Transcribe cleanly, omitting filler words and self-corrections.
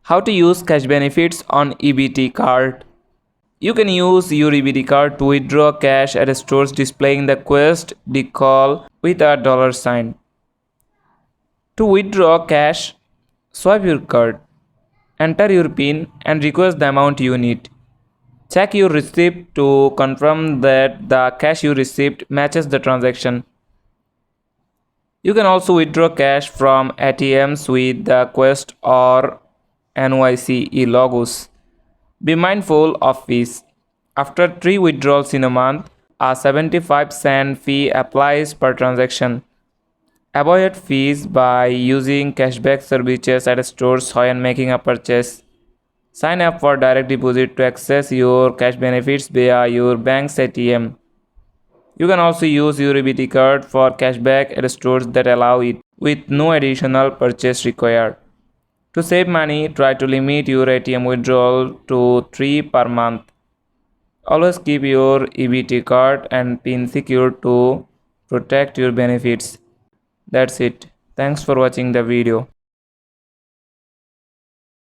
How to use cash benefits on EBT card. You can use your EBT card to withdraw cash at stores displaying the quest decal with a dollar sign. To withdraw cash, swipe your card, enter your PIN and request the amount you need. Check your receipt to confirm that the cash you received matches the transaction. You can also withdraw cash from ATMs with the Quest or NYC logos. Be mindful of fees. After 3 withdrawals in a month, a 75-cent fee applies per transaction. Avoid fees by using cashback services at stores when making a purchase. Sign up for direct deposit to access your cash benefits via your bank's ATM. You can also use your EBT card for cashback at stores that allow it, with no additional purchase required. To save money, try to limit your ATM withdrawal to 3 per month. Always keep your EBT card and PIN secure to protect your benefits. That's it. Thanks for watching the video.